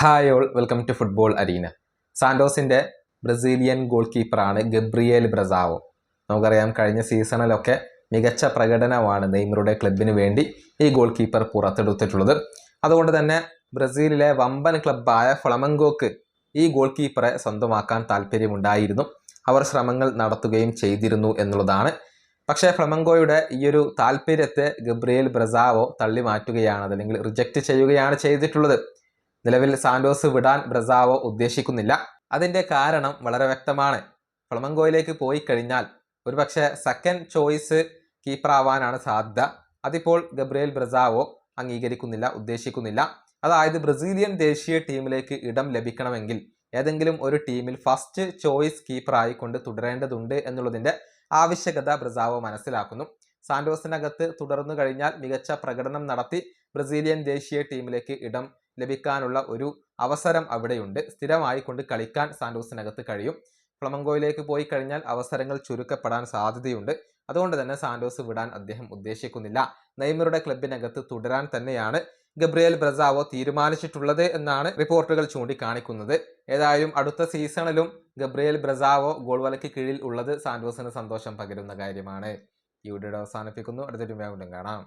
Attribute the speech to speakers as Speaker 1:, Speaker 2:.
Speaker 1: Hi all, welcome to football arena. സാന്റോസിൻ്റെ Brazilian goal കീപ്പറാണ് Gabriel Brazao. നമുക്കറിയാം, കഴിഞ്ഞ സീസണിലൊക്കെ മികച്ച പ്രകടനമാണ് നെയ്മറുടെ ക്ലബിന് വേണ്ടി ഈ ഗോൾ കീപ്പർ പുറത്തെടുത്തിട്ടുള്ളത്. അതുകൊണ്ട് തന്നെ ബ്രസീലിലെ വമ്പൻ ക്ലബ്ബായ ഫ്ലമംഗോക്ക് ഈ ഗോൾ കീപ്പറെ സ്വന്തമാക്കാൻ താല്പര്യമുണ്ടായിരുന്നു. അവർ ശ്രമങ്ങൾ നടത്തുകയും ചെയ്തിരുന്നു എന്നുള്ളതാണ്. പക്ഷേ ഫ്ലമംഗോയുടെ ഈയൊരു താല്പര്യത്തെ ഗബ്രിയേൽ ബ്രസാവോ തള്ളി മാറ്റുകയാണ്, അല്ലെങ്കിൽ റിജക്റ്റ് ചെയ്യുകയാണ് ചെയ്തിട്ടുള്ളത്. നിലവിൽ സാന്റോസ് വിടാൻ ബ്രസാവോ ഉദ്ദേശിക്കുന്നില്ല. അതിൻ്റെ കാരണം വളരെ വ്യക്തമാണ്. ഫ്ലമംഗോയിലേക്ക് പോയി കഴിഞ്ഞാൽ ഒരുപക്ഷെ സെക്കൻഡ് ചോയ്സ് കീപ്പറാവാനാണ് സാധ്യത. അതിപ്പോൾ ഗബ്രിയേൽ ബ്രസാവോ ഉദ്ദേശിക്കുന്നില്ല. അതായത് ബ്രസീലിയൻ ദേശീയ ടീമിലേക്ക് ഇടം ലഭിക്കണമെങ്കിൽ ഏതെങ്കിലും ഒരു ടീമിൽ ഫസ്റ്റ് ചോയ്സ് കീപ്പറായി കൊണ്ട് തുടരേണ്ടതുണ്ട് എന്നുള്ളതിൻ്റെ ആവശ്യകത ബ്രസാവോ മനസ്സിലാക്കുന്നു. സാന്റോസിനകത്ത് തുടർന്നു കഴിഞ്ഞാൽ മികച്ച പ്രകടനം നടത്തി ബ്രസീലിയൻ ദേശീയ ടീമിലേക്ക് ഇടം ലഭിക്കാനുള്ള ഒരു അവസരം അവിടെയുണ്ട്. സ്ഥിരമായി കൊണ്ട് കളിക്കാൻ സാന്റോസിനകത്ത് കഴിയും. ഫ്ലമംഗോയിലേക്ക് പോയി കഴിഞ്ഞാൽ അവസരങ്ങൾ ചുരുക്കപ്പെടാൻ സാധ്യതയുണ്ട്. അതുകൊണ്ട് തന്നെ സാന്റോസ് വിടാൻ അദ്ദേഹം ഉദ്ദേശിക്കുന്നില്ല. നെയ്മറുടെ ക്ലബിനകത്ത് തുടരാൻ തന്നെയാണ് ഗബ്രിയേൽ ബ്രസാവോ തീരുമാനിച്ചിട്ടുള്ളത് എന്നാണ് റിപ്പോർട്ടുകൾ ചൂണ്ടിക്കാണിക്കുന്നത്. ഏതായാലും അടുത്ത സീസണിലും ഗബ്രിയേൽ ബ്രസാവോ ഗോൾ വലയ്ക്ക് കീഴിൽ ഉള്ളത് സാന്റോസിന് സന്തോഷം പകരുന്ന കാര്യമാണ്. ഈ വീഡിയോ അവസാനിപ്പിക്കുന്നു. അടുത്തൊരു വീണ്ടും കാണാം.